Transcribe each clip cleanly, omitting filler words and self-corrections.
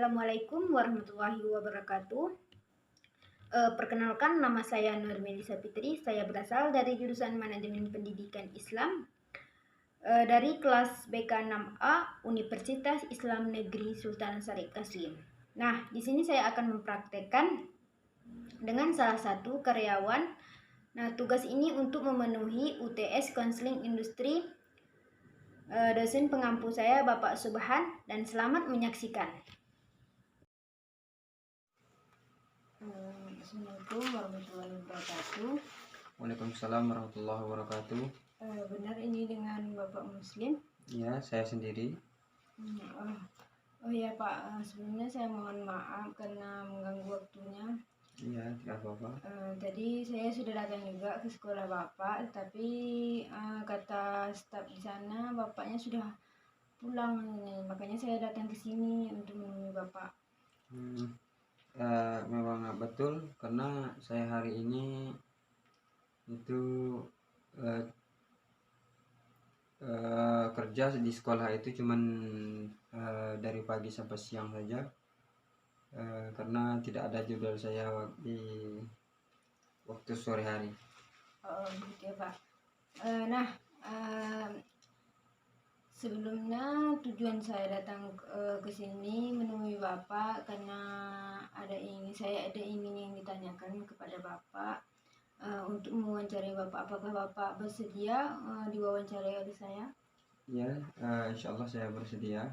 Assalamualaikum warahmatullahi wabarakatuh. Perkenalkan, nama saya Nur Melisa Fitri. Saya berasal dari jurusan Manajemen Pendidikan Islam dari kelas BK 6A Universitas Islam Negeri Sultan Syarif Qasim. Nah, di sini saya akan mempraktekkan dengan salah satu karyawan. Nah, tugas ini untuk memenuhi UTS Konseling Industri. Dosen pengampu saya Bapak Subhan, dan selamat menyaksikan. Assalamualaikum warahmatullahi wabarakatuh. Waalaikumsalam warahmatullahi wabarakatuh. Benar ini dengan Bapak Muslim? Ya, saya sendiri. Oh ya Pak, sebelumnya saya mohon maaf karena mengganggu waktunya. Iya, tidak apa-apa. Tadi saya sudah datang juga ke sekolah Bapak, tapi kata staf di sana Bapaknya sudah pulang, makanya saya datang ke sini untuk menemui Bapak. Memang betul, karena saya hari ini itu kerja di sekolah itu cuman dari pagi sampai siang saja, karena tidak ada jadwal saya di waktu sore hari. Oh gitu ya Pak. Sebelumnya tujuan saya datang ke sini menemui Bapak karena saya ada ingin yang ditanyakan kepada Bapak untuk mewawancarai Bapak. Apakah Bapak bersedia diwawancarai oleh saya? Ya, insya Allah saya bersedia.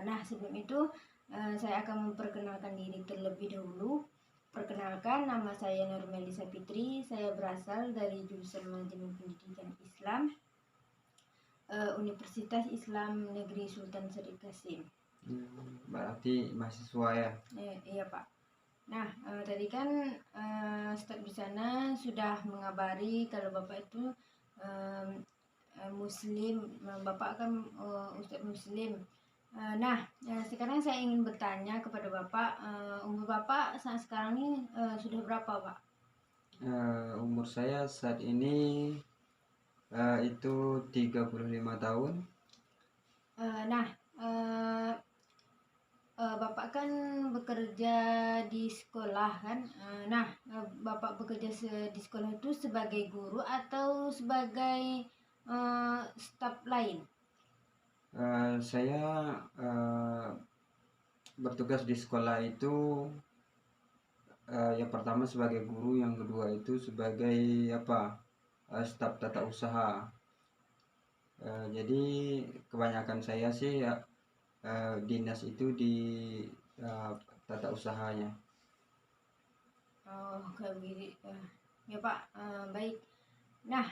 Nah, sebelum itu saya akan memperkenalkan diri terlebih dahulu. Perkenalkan, nama saya Nur Melisa Fitri. Saya berasal dari jurusan Manajemen Pendidikan Islam, Universitas Islam Negeri Sultan Syarif Qasim. Berarti mahasiswa ya? Iya Pak. Nah, tadi kan staf di sana sudah mengabari kalau Bapak itu Muslim, Bapak kan Ustadz Muslim. Sekarang saya ingin bertanya kepada Bapak, umur Bapak saat sekarang ini sudah berapa Pak? Umur saya saat ini itu 35 tahun. Bapak kan bekerja di sekolah kan? Bapak bekerja di sekolah itu sebagai guru atau sebagai staf lain? Saya bertugas di sekolah itu yang pertama sebagai guru, yang kedua itu sebagai staf tata usaha. Jadi kebanyakan saya sih dinas itu di tata usahanya. Oh, kayak gitu. Ya Pak, baik. Nah,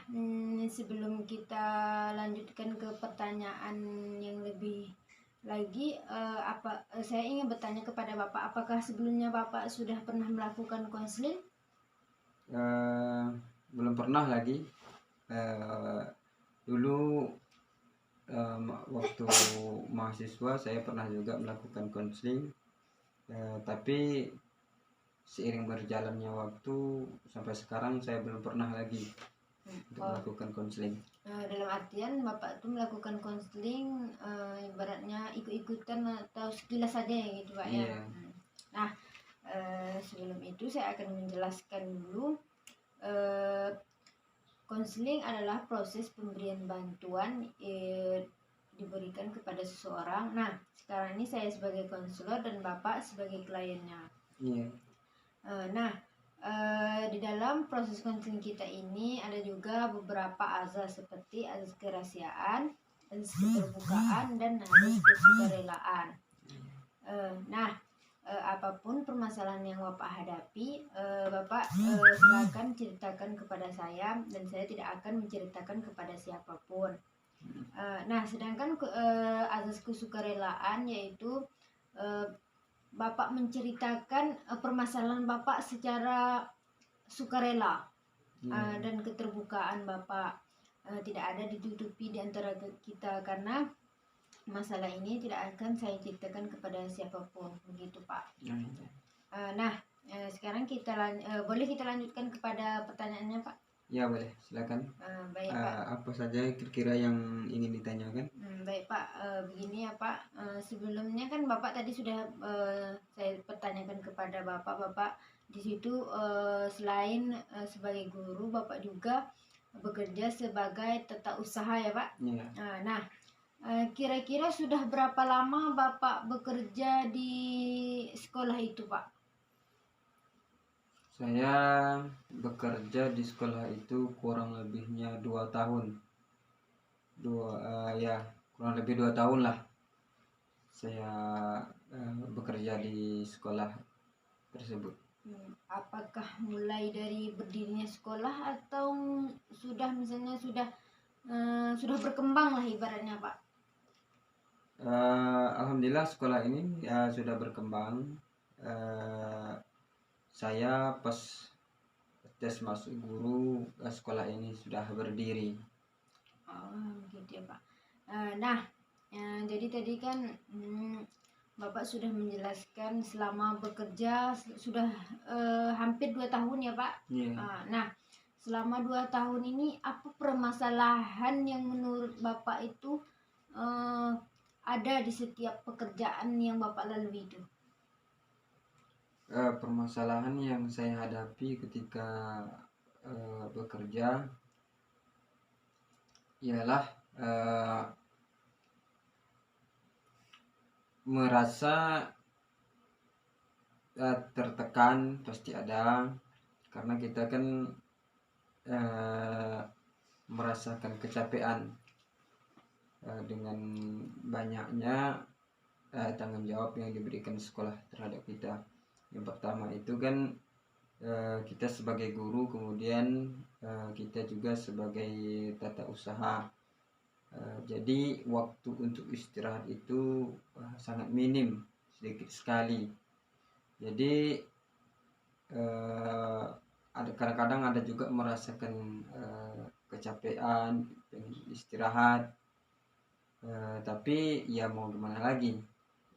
sebelum kita lanjutkan ke pertanyaan yang lebih lagi, saya ingin bertanya kepada Bapak, apakah sebelumnya Bapak sudah pernah melakukan konseling? Belum pernah lagi. Dulu waktu mahasiswa saya pernah juga melakukan konseling, tapi seiring berjalannya waktu sampai sekarang saya belum pernah lagi untuk melakukan konseling. Dalam artian Bapak itu melakukan konseling ibaratnya ikut-ikutan atau sekilas saja ya gitu Pak ya. Nah, sebelum itu saya akan menjelaskan dulu. Konseling adalah proses pemberian bantuan diberikan kepada seseorang. Nah, sekarang ini saya sebagai konselor dan Bapak sebagai kliennya. Di dalam proses konseling kita ini ada juga beberapa azas seperti azas kerahasiaan, azas keterbukaan, dan azas kesukarelaan. Apapun permasalahan yang Bapak hadapi, Bapak silakan ceritakan kepada saya dan saya tidak akan menceritakan kepada siapapun. Sedangkan azas kesukarelaan yaitu Bapak menceritakan permasalahan Bapak secara sukarela, dan keterbukaan Bapak tidak ada ditutupi di antara kita, karena masalah ini tidak akan saya ceritakan kepada siapapun, begitu Pak. Sekarang boleh kita lanjutkan kepada pertanyaannya Pak? Ya boleh, silakan. Baik Pak. Apa saja kira-kira yang ingin ditanyakan? Baik Pak, begini ya Pak, sebelumnya kan Bapak tadi sudah saya pertanyakan kepada Bapak di situ selain sebagai guru, Bapak juga bekerja sebagai tata usaha ya Pak. Iya. Nah, kira-kira sudah berapa lama Bapak bekerja di sekolah itu Pak? Saya bekerja di sekolah itu kurang lebihnya 2 tahun. Ya, kurang lebih 2 tahun lah saya bekerja di sekolah tersebut. Apakah mulai dari berdirinya sekolah atau sudah misalnya sudah berkembang lah ibaratnya Pak? Alhamdulillah sekolah ini sudah berkembang. Saya pas tes masuk guru, sekolah ini sudah berdiri. Oh, gitu ya Pak. Nah, jadi tadi kan Bapak sudah menjelaskan selama bekerja sudah hampir 2 tahun ya Pak. Yeah. Nah, selama 2 tahun ini apa permasalahan yang menurut Bapak itu ada di setiap pekerjaan yang Bapak lalui itu? Permasalahan yang saya hadapi ketika bekerja ialah merasa tertekan, pasti ada, karena kita kan merasakan kecapean dengan banyaknya tanggung jawab yang diberikan sekolah terhadap kita. Yang pertama itu kan kita sebagai guru, kemudian kita juga sebagai tata usaha. Jadi waktu untuk istirahat itu sangat minim, sedikit sekali. Jadi kadang-kadang ada juga merasakan kecapean, pengen istirahat, tapi ya mau gimana lagi,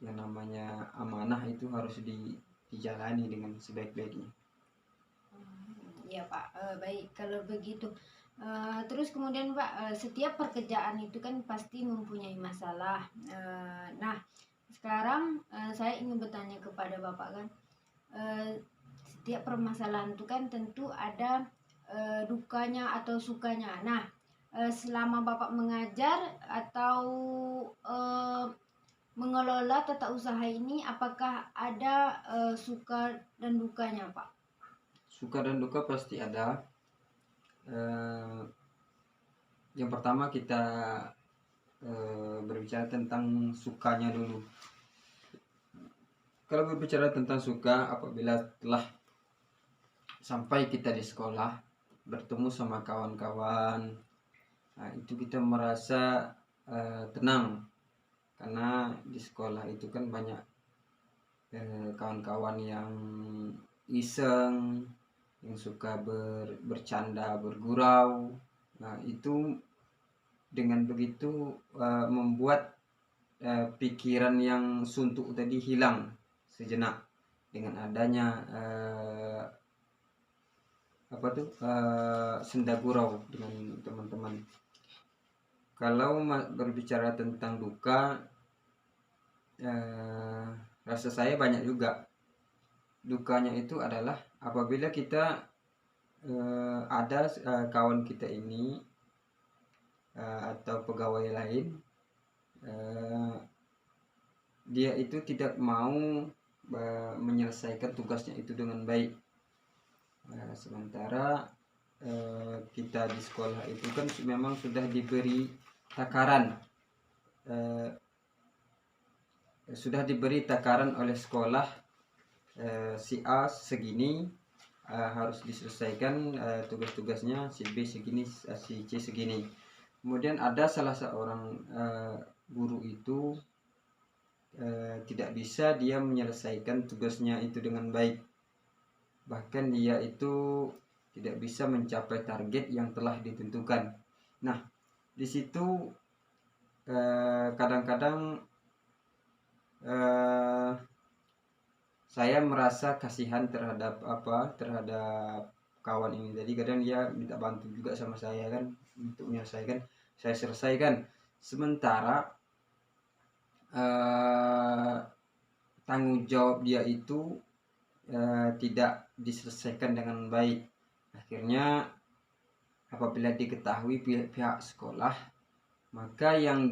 yang namanya amanah itu harus dijalani dengan sebaik-baiknya. Ya Pak, baik kalau begitu. Terus kemudian Pak, setiap pekerjaan itu kan pasti mempunyai masalah. Nah, sekarang saya ingin bertanya kepada Bapak kan, setiap permasalahan itu kan tentu ada dukanya atau sukanya. Nah, selama Bapak mengajar atau mengelola tata usaha ini, apakah ada suka dan dukanya Pak? Suka dan duka pasti ada. Yang pertama kita berbicara tentang sukanya dulu. Kalau berbicara tentang suka, apabila telah sampai kita di sekolah, bertemu sama kawan-kawan, nah itu kita merasa tenang, karena di sekolah itu kan banyak kawan-kawan yang iseng, yang suka bercanda, bergurau. Nah itu dengan begitu membuat pikiran yang suntuk tadi hilang sejenak dengan adanya senda gurau dengan teman-teman. Kalau berbicara tentang duka, rasa saya banyak juga. Dukanya itu adalah apabila kita ada kawan kita ini atau pegawai lain, dia itu tidak mau menyelesaikan tugasnya itu dengan baik. Sementara kita di sekolah itu kan memang sudah diberi takaran, oleh sekolah, si A segini harus diselesaikan tugas-tugasnya, si B segini, si C segini. Kemudian ada salah seorang guru itu tidak bisa dia menyelesaikan tugasnya itu dengan baik, bahkan dia itu tidak bisa mencapai target yang telah ditentukan. Nah, di situ kadang-kadang saya merasa kasihan terhadap kawan ini. Jadi kadang dia minta bantu juga sama saya kan untuk menyelesaikan, saya selesaikan. Sementara eh, tanggung jawab dia itu tidak diselesaikan dengan baik. Akhirnya apabila diketahui pihak sekolah, maka yang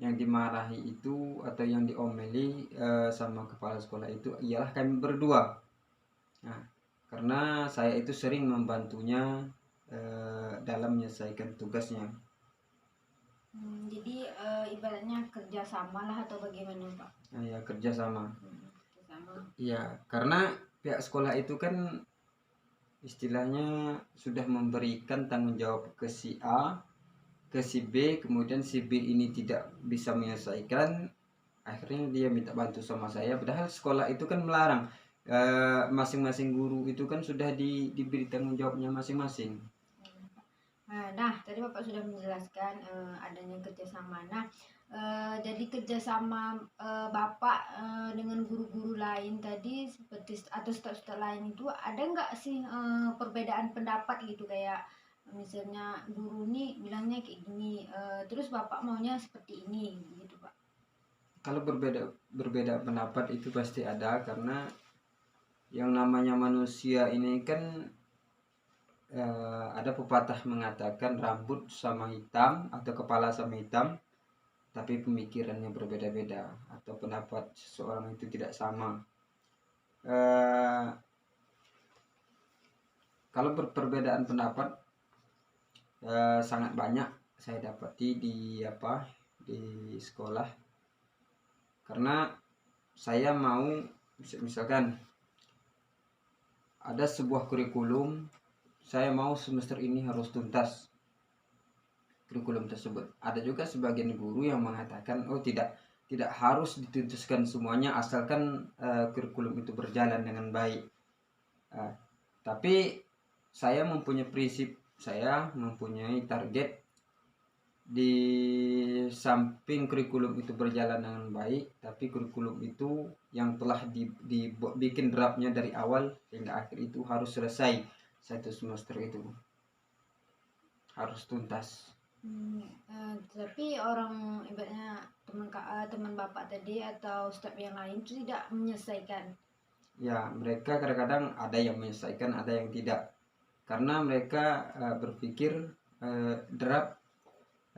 dimarahi itu atau yang diomeli sama kepala sekolah itu ialah kami berdua. Nah, karena saya itu sering membantunya dalam menyelesaikan tugasnya. Jadi ibaratnya kerjasama lah atau bagaimana Pak? Nah, ya kerjasama. Kerjasama. Iya, karena pihak sekolah itu kan istilahnya sudah memberikan tanggung jawab ke si A, ke si B, kemudian si B ini tidak bisa menyelesaikan, akhirnya dia minta bantu sama saya, padahal sekolah itu kan melarang. Masing-masing guru itu kan sudah diberi tanggung jawabnya masing-masing. Nah, tadi Bapak sudah menjelaskan adanya kerjasama. Nah, jadi kerjasama Bapak dengan guru-guru lain tadi seperti atau staf-staf lain itu ada nggak sih perbedaan pendapat gitu, kayak misalnya guru nih bilangnya kayak gini, terus Bapak maunya seperti ini gitu Pak? Kalau berbeda pendapat itu pasti ada, karena yang namanya manusia ini kan ada pepatah mengatakan rambut sama hitam atau kepala sama hitam, tapi pemikirannya berbeda-beda atau pendapat seseorang itu tidak sama. Kalau perbedaan pendapat sangat banyak saya dapati di sekolah, karena saya mau misalkan ada sebuah kurikulum, saya mau semester ini harus tuntas kurikulum tersebut. Ada juga sebagian guru yang mengatakan tidak harus dituntaskan semuanya asalkan kurikulum itu berjalan dengan baik. Tapi saya mempunyai prinsip, saya mempunyai target. Di samping kurikulum itu berjalan dengan baik, tapi kurikulum itu yang telah dibikin draftnya dari awal hingga akhir itu harus selesai, satu semester itu harus tuntas. Tapi orang ibaratnya teman Bapak tadi atau staf yang lain itu tidak menyelesaikan. Ya, mereka kadang-kadang ada yang menyelesaikan, ada yang tidak, karena mereka berpikir draft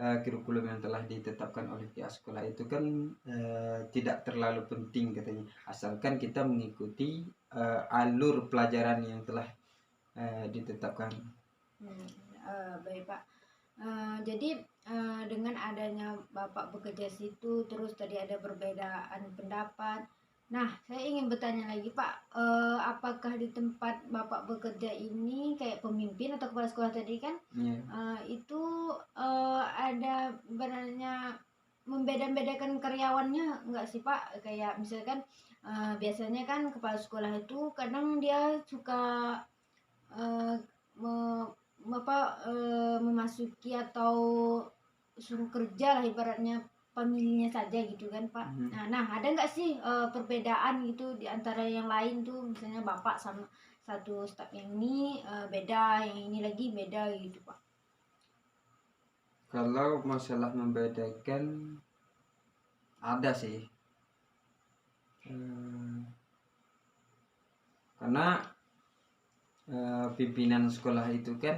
kurikulum yang telah ditetapkan oleh pihak sekolah itu kan tidak terlalu penting katanya, asalkan kita mengikuti alur pelajaran yang telah ditetapkan. Baik Pak. Jadi dengan adanya Bapak bekerja situ, terus tadi ada perbedaan pendapat. Nah, saya ingin bertanya lagi Pak, apakah di tempat Bapak bekerja ini kayak pemimpin atau kepala sekolah tadi kan, itu ada benarnya membeda-bedakan karyawannya nggak sih Pak? Kayak misalkan biasanya kan kepala sekolah itu kadang dia suka memasuki atau suruh kerja lah ibaratnya pemilihnya saja gitu kan Pak. Nah ada nggak sih perbedaan gitu di antara yang lain tuh, misalnya Bapak sama satu staf yang ini beda, yang ini lagi beda gitu Pak? Kalau masalah membedakan ada sih, karena pimpinan sekolah itu kan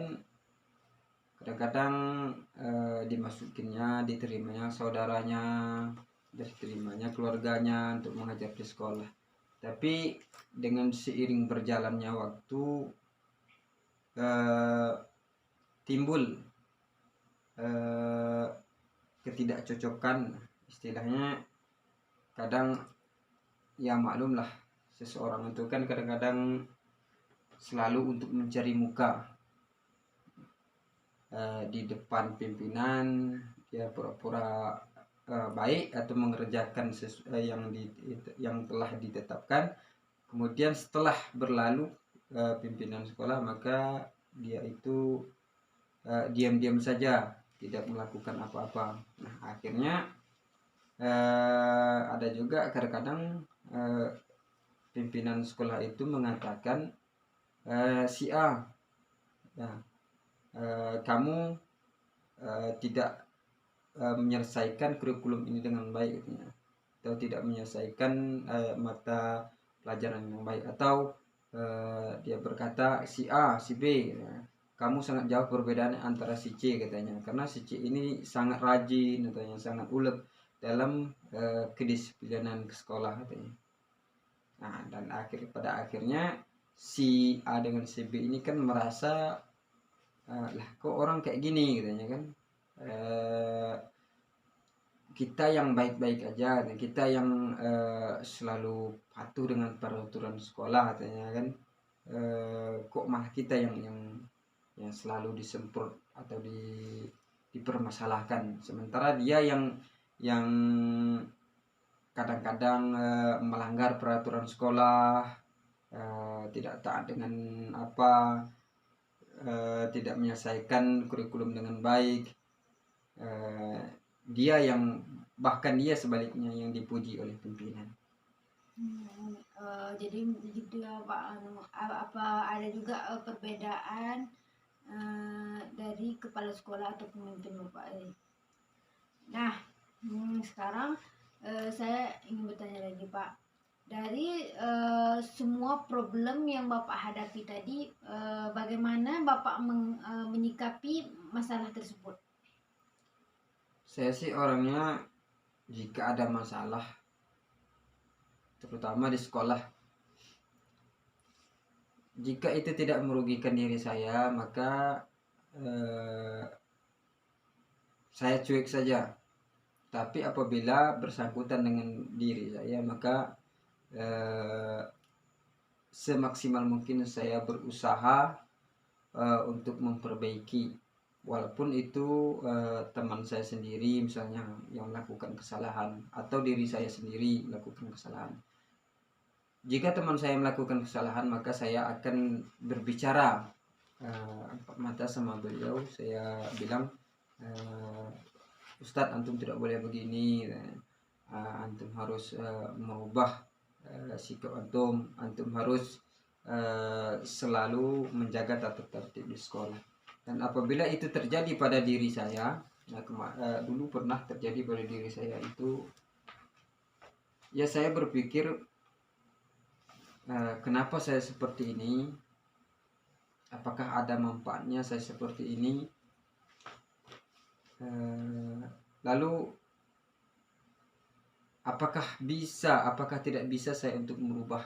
kadang-kadang diterimanya saudaranya, diterimanya keluarganya untuk mengajar di sekolah. Tapi dengan seiring berjalannya waktu timbul ketidakcocokan, istilahnya kadang ya maklum lah, seseorang itu kan kadang-kadang selalu untuk mencari muka di depan pimpinan, dia pura-pura baik atau mengerjakan yang telah ditetapkan. Kemudian setelah berlalu pimpinan sekolah, maka dia itu diam-diam saja, tidak melakukan apa-apa. Nah, akhirnya ada juga kadang-kadang pimpinan sekolah itu mengatakan, si A, ya, kamu tidak menyelesaikan kurikulum ini dengan baik katanya, atau tidak menyelesaikan mata pelajaran yang baik, atau dia berkata si A si B ya, kamu sangat jauh perbedaan antara si C katanya, karena si C ini sangat rajin katanya, sangat ulet dalam kedisiplinan ke sekolah katanya. Nah, dan pada akhirnya si A dengan si B ini kan merasa lah kok orang kayak gini katanya kan, kita yang baik-baik aja dan kita yang selalu patuh dengan peraturan sekolah katanya kan, kok malah kita yang selalu disemprot atau dipermasalahkan, sementara dia yang kadang-kadang melanggar peraturan sekolah, tidak taat dengan tidak menyelesaikan kurikulum dengan baik. Dia yang bahkan dia sebaliknya yang dipuji oleh pimpinan. Jadi begitu ya Pak. Apa ada juga perbedaan dari kepala sekolah atau pemimpin Bapak ini? Nah, sekarang saya ingin bertanya lagi Pak. Dari semua problem yang Bapak hadapi tadi, bagaimana Bapak menyikapi masalah tersebut? Saya sih orangnya jika ada masalah, terutama di sekolah, jika itu tidak merugikan diri saya, maka saya cuek saja. Tapi apabila bersangkutan dengan diri saya, maka semaksimal mungkin saya berusaha untuk memperbaiki, walaupun itu teman saya sendiri misalnya yang melakukan kesalahan, atau diri saya sendiri melakukan kesalahan. Jika teman saya melakukan kesalahan, maka saya akan berbicara empat mata sama beliau. Saya bilang, Ustadz, antum tidak boleh begini, antum harus merubah sikap antum harus selalu menjaga tata tertib di sekolah. Dan apabila itu terjadi pada diri saya, dulu pernah terjadi pada diri saya itu, ya saya berpikir, kenapa saya seperti ini, apakah ada manfaatnya saya seperti ini, lalu apakah tidak bisa saya untuk merubah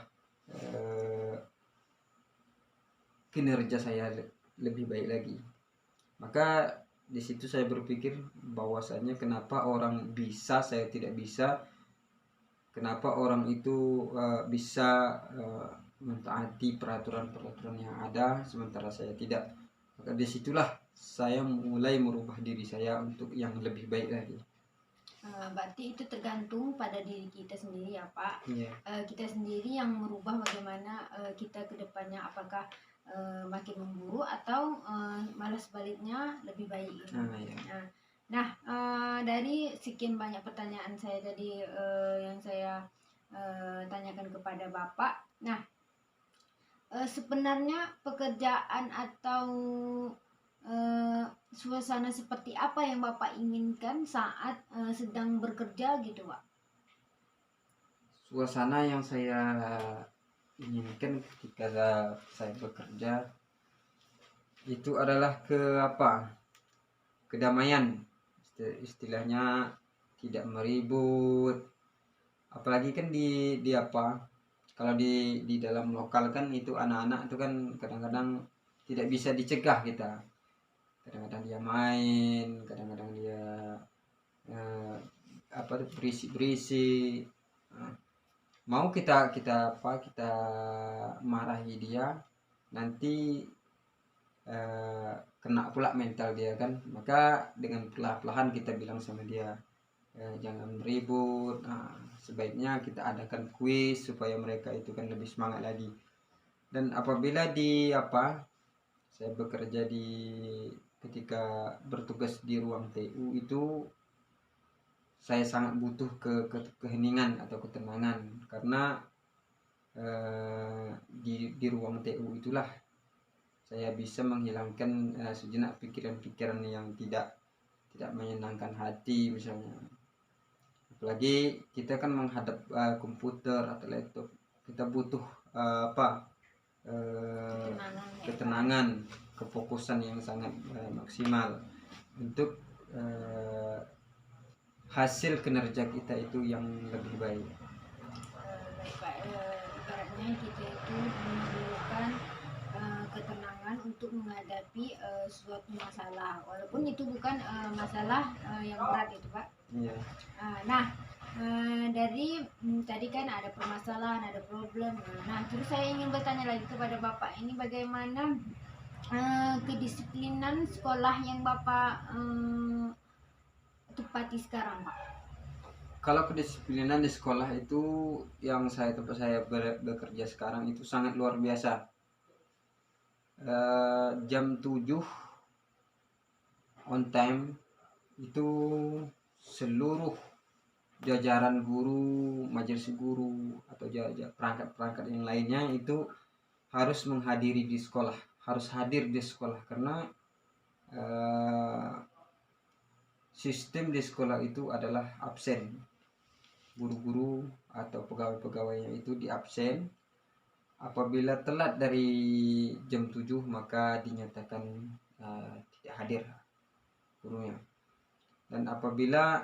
kinerja saya lebih baik lagi. Maka di situ saya berpikir bahwasanya kenapa orang bisa saya tidak bisa, kenapa orang itu bisa mentaati peraturan-peraturan yang ada sementara saya tidak. Maka disitulah saya mulai merubah diri saya untuk yang lebih baik lagi. Berarti itu tergantung pada diri kita sendiri ya Pak. Yeah. Kita sendiri yang merubah bagaimana kita ke depannya, apakah makin memburuk atau malah sebaliknya lebih baik gitu. Yeah. Nah, dari sekian banyak pertanyaan saya tadi yang saya tanyakan kepada Bapak. Nah, sebenarnya pekerjaan atau suasana seperti apa yang Bapak inginkan saat sedang bekerja gitu Pak? Suasana yang saya inginkan ketika saya bekerja itu adalah kedamaian, istilahnya tidak meribut. Apalagi kan di kalau di dalam lokal kan itu anak-anak itu kan kadang-kadang tidak bisa dicegah kita. Kadang-kadang dia main, kadang-kadang dia berisi-berisi. Mau kita marahi dia, nanti kena pula mental dia kan. Maka dengan perlahan-lahan kita bilang sama dia, jangan ribut. Sebaiknya kita adakan kuis supaya mereka itu kan lebih semangat lagi. Dan apabila saya bekerja ketika bertugas di ruang TU itu, saya sangat butuh keheningan atau ketenangan, karena di ruang TU itulah saya bisa menghilangkan sejenak pikiran-pikiran yang tidak tidak menyenangkan hati misalnya. Apalagi kita kan menghadap komputer atau laptop, kita butuh ketenangan, kefokusan yang sangat maksimal untuk hasil kinerja kita itu yang lebih baik. Baik Pak, ibaratnya kita itu memerlukan ketenangan untuk menghadapi suatu masalah, walaupun itu bukan masalah yang berat itu Pak. Iya. Nah, dari tadi kan ada permasalahan, ada problem. Nah, terus saya ingin bertanya lagi kepada Bapak ini, bagaimana kedisiplinan sekolah yang Bapak tepati sekarang, Pak? Kalau kedisiplinan di sekolah itu yang tempat saya bekerja sekarang itu sangat luar biasa. Jam 7 on time itu seluruh jajaran guru, majelis guru atau perangkat-perangkat yang lainnya itu harus menghadiri di sekolah, harus hadir di sekolah, karena sistem di sekolah itu adalah absen. Guru-guru atau pegawai-pegawainya itu di absen. Apabila telat dari jam 7 maka dinyatakan tidak hadir gurunya. Dan apabila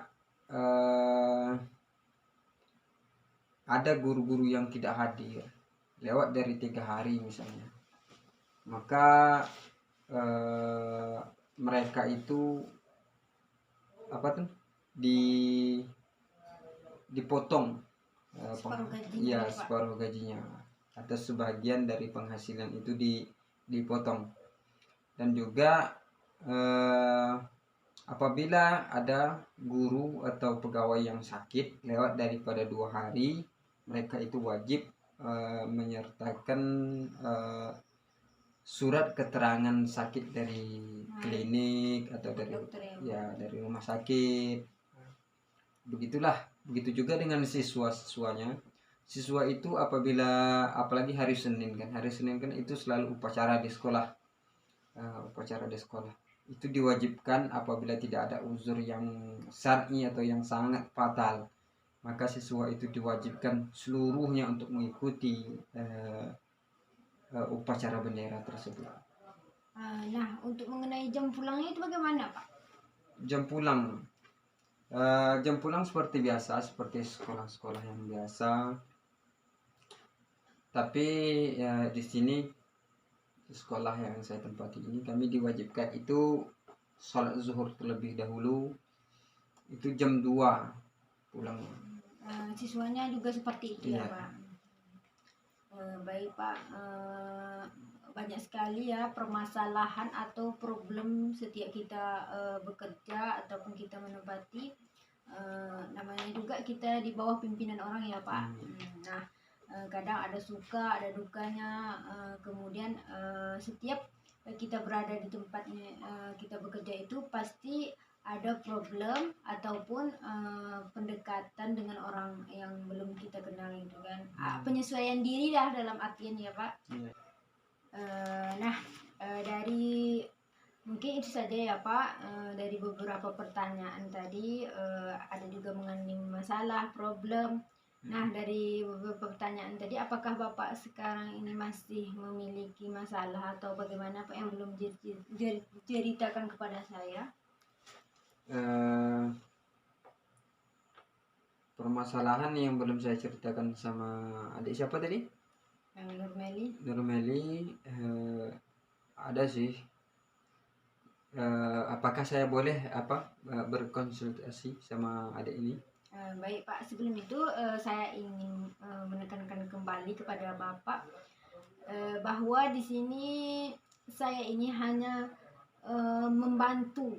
ada guru-guru yang tidak hadir lewat dari 3 hari misalnya, maka mereka itu dipotong separuh gajinya atau sebagian dari penghasilan itu dipotong. Dan juga apabila ada guru atau pegawai yang sakit lewat daripada 2 hari, mereka itu wajib menyertakan surat keterangan sakit dari klinik atau dari rumah sakit. Begitu juga dengan siswanya. Siswa itu apalagi hari Senin kan itu selalu upacara di sekolah. Itu diwajibkan apabila tidak ada uzur yang syar'i atau yang sangat fatal, maka siswa itu diwajibkan seluruhnya untuk mengikuti upacara bendera tersebut. Nah, untuk mengenai jam pulangnya itu bagaimana Pak? Jam pulang seperti biasa, seperti sekolah-sekolah yang biasa. Tapi di sini sekolah yang saya tempati ini kami diwajibkan itu sholat zuhur terlebih dahulu, itu jam 2 pulang. Siswanya juga seperti itu ya Pak. Baik Pak, banyak sekali ya permasalahan atau problem setiap kita bekerja ataupun kita menempati, namanya juga kita di bawah pimpinan orang ya Pak. Nah, kadang ada suka, ada dukanya, kemudian setiap kita berada di tempatnya kita bekerja itu pasti ada problem ataupun pendekatan dengan orang yang belum kita kenal itu kan. Penyesuaian diri lah dalam artian ya Pak. Nah, dari mungkin itu saja ya Pak, dari beberapa pertanyaan tadi ada juga mengenai masalah, problem. Nah, dari beberapa pertanyaan tadi, apakah Bapak sekarang ini masih memiliki masalah atau bagaimana Pak yang belum ceritakan kepada saya? Permasalahan yang belum saya ceritakan sama adik siapa tadi? Nurmeli. Ada sih. Apakah saya boleh berkonsultasi sama adik ini? Baik Pak, sebelum itu saya ingin menekankan kembali kepada Bapak bahwa di sini saya ini hanya membantu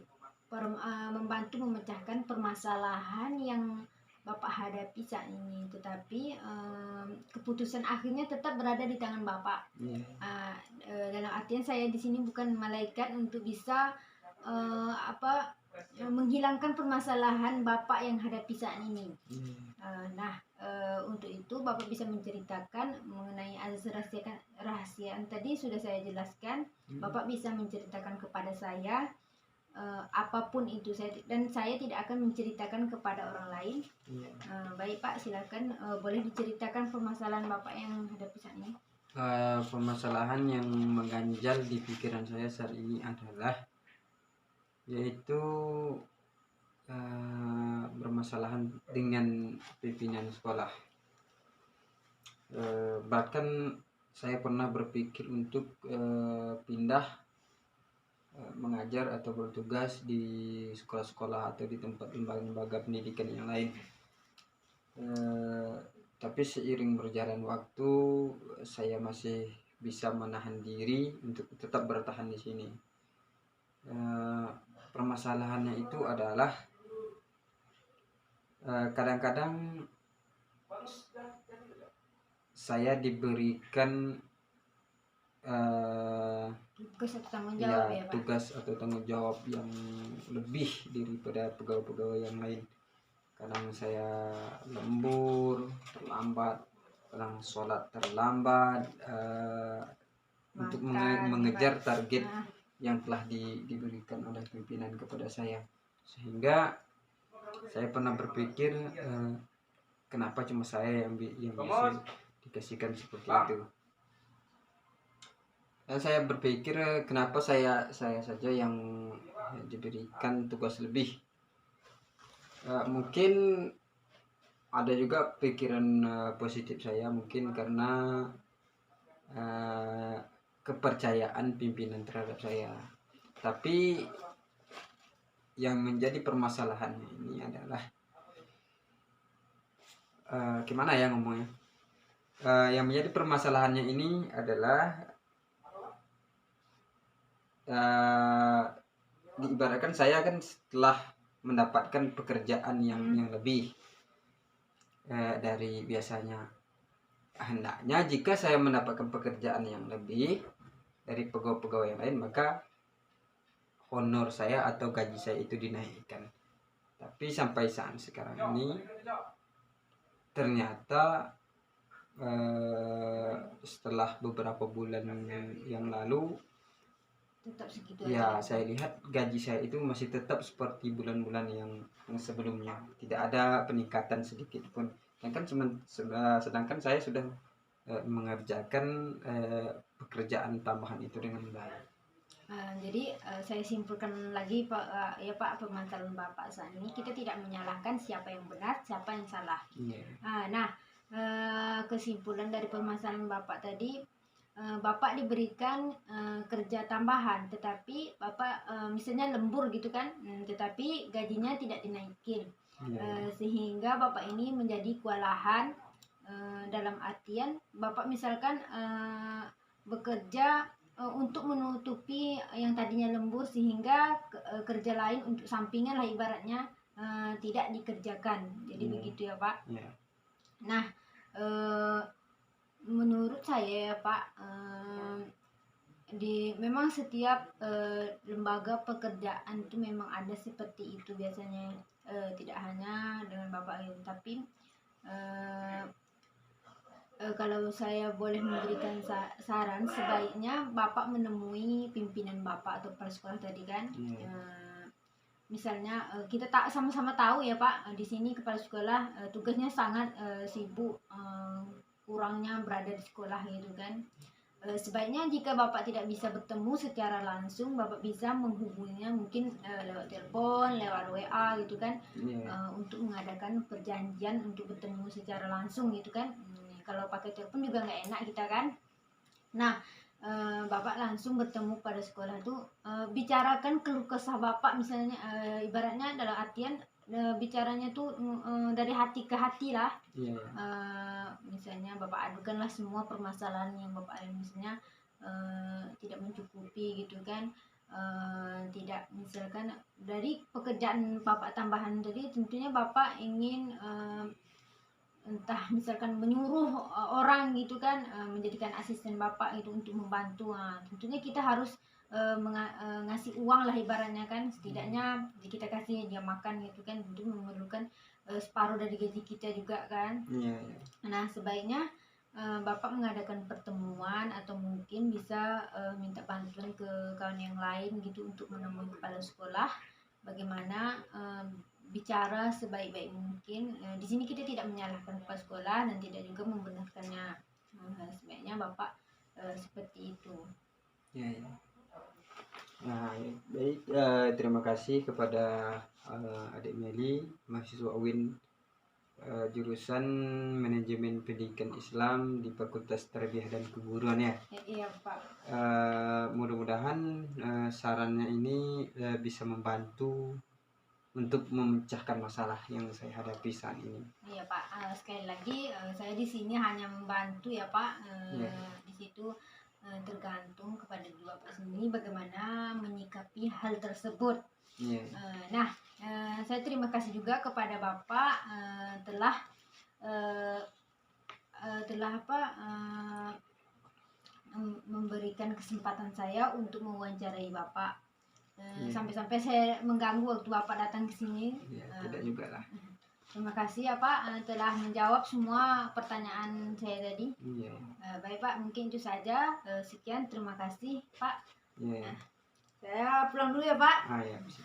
memecahkan permasalahan yang Bapak hadapi saat ini, tetapi keputusan akhirnya tetap berada di tangan Bapak. Dalam artian saya di sini bukan malaikat untuk bisa menghilangkan permasalahan Bapak yang hadapi saat ini. Untuk itu Bapak bisa menceritakan mengenai azas rahasiaan tadi sudah saya jelaskan. Bapak bisa menceritakan kepada saya apapun itu saya tidak akan menceritakan kepada orang lain. Iya. Baik Pak, silakan boleh diceritakan permasalahan Bapak yang hadapi saat ini. Permasalahan yang mengganjal di pikiran saya saat ini adalah yaitu bermasalahan dengan pimpinan sekolah. Bahkan saya pernah berpikir untuk pindah mengajar atau bertugas di sekolah-sekolah atau di tempat lembaga pendidikan yang lain. Tapi seiring berjalan waktu saya masih bisa menahan diri untuk tetap bertahan di sini. Permasalahannya itu adalah kadang-kadang saya diberikan Tugas atau tanggung jawab ya Pak? tugas atau tanggung jawab yang lebih daripada pegawai-pegawai yang lain. Kadang saya lembur, terlambat, kadang sholat terlambat, untuk mengejar target yang telah diberikan oleh pimpinan kepada saya. Sehingga saya pernah berpikir kenapa cuma saya yang bisa dikasihkan seperti itu. Dan saya berpikir kenapa saya saja yang diberikan tugas lebih. Mungkin ada juga pikiran positif saya, mungkin karena kepercayaan pimpinan terhadap saya. Tapi yang menjadi permasalahannya ini adalah gimana ya ngomongnya? Yang menjadi permasalahannya ini adalah diibaratkan saya kan setelah mendapatkan pekerjaan yang lebih dari biasanya. Hendaknya jika saya mendapatkan pekerjaan yang lebih dari pegawai-pegawai yang lain, maka honor saya atau gaji saya itu dinaikkan. Tapi sampai saat sekarang ini ternyata setelah beberapa bulan yang lalu Tetap segitu ya aja. saya lihat gaji saya itu masih tetap seperti bulan-bulan yang sebelumnya, tidak ada peningkatan sedikit pun. Sedangkan saya sudah mengerjakan pekerjaan tambahan itu dengan baik. Jadi saya simpulkan lagi Pak, ya Pak, permasalahan Bapak saat ini kita tidak menyalahkan siapa yang benar, siapa yang salah. Nah, kesimpulan dari permasalahan Bapak tadi, Bapak diberikan kerja tambahan, tetapi Bapak misalnya lembur gitu kan, tetapi gajinya tidak dinaikin, sehingga Bapak ini menjadi kewalahan. Dalam artian Bapak misalkan bekerja untuk menutupi yang tadinya lembur, sehingga kerja lain untuk sampingan lah ibaratnya tidak dikerjakan. Jadi begitu ya Pak. Nah, menurut saya ya Pak, memang setiap lembaga pekerjaan itu memang ada seperti itu biasanya, tidak hanya dengan Bapak ini, tapi kalau saya boleh memberikan saran, sebaiknya Bapak menemui pimpinan Bapak atau kepala sekolah tadi kan. Misalnya kita tak sama-sama tahu ya Pak, di sini kepala sekolah tugasnya sangat sibuk, kurangnya berada di sekolah gitu kan. Sebaiknya jika Bapak tidak bisa bertemu secara langsung, Bapak bisa menghubunginya mungkin lewat telepon, lewat WA gitu kan, untuk mengadakan perjanjian untuk bertemu secara langsung gitu kan. Kalau pakai telepon juga nggak enak kita kan. Nah, Bapak langsung bertemu pada sekolah tuh, bicarakan keluh kesah Bapak misalnya, ibaratnya dalam artian bicaranya tuh dari hati ke hati lah. Misalnya Bapak adukanlah semua permasalahan yang Bapak ada, misalnya tidak mencukupi gitu kan, tidak, misalkan dari pekerjaan Bapak tambahan tadi, tentunya Bapak ingin entah misalkan menyuruh orang gitu kan, menjadikan asisten Bapak itu untuk membantu. Tentunya kita harus ngasih uang lah ibaratnya kan, setidaknya kita kasih dia makan gitu kan, itu memerlukan separuh dari gaji kita juga kan. Nah, sebaiknya Bapak mengadakan pertemuan atau mungkin bisa minta bantuan ke kawan yang lain gitu untuk menemui kepala sekolah bagaimana bicara sebaik-baik mungkin. Di sini kita tidak menyalahkan kepala sekolah dan tidak juga membenarkannya. Sebaiknya Bapak seperti itu. Ya, ya. Nah, baik, terima kasih kepada adik Meli, mahasiswa UIN, jurusan Manajemen Pendidikan Islam di Fakultas Tarbiyah dan Keguruan ya. Iya Pak. Mudah-mudahan sarannya ini bisa membantu untuk memecahkan masalah yang saya hadapi saat ini. Iya Pak. Sekali lagi saya di sini hanya membantu ya Pak. Iya. Di situ tergantung kepada Bapak sendiri bagaimana menyikapi hal tersebut. Iya. Nah, saya terima kasih juga kepada Bapak telah memberikan kesempatan saya untuk mewawancarai Bapak. Sampai-sampai saya mengganggu waktu Bapak datang ke sini. Ya, tidak juga lah. Terima kasih ya Pak telah menjawab semua pertanyaan saya tadi. Iya. Baik Pak, mungkin itu saja. Sekian, terima kasih Pak. Iya. Saya pulang dulu ya Pak. Ya, bisa.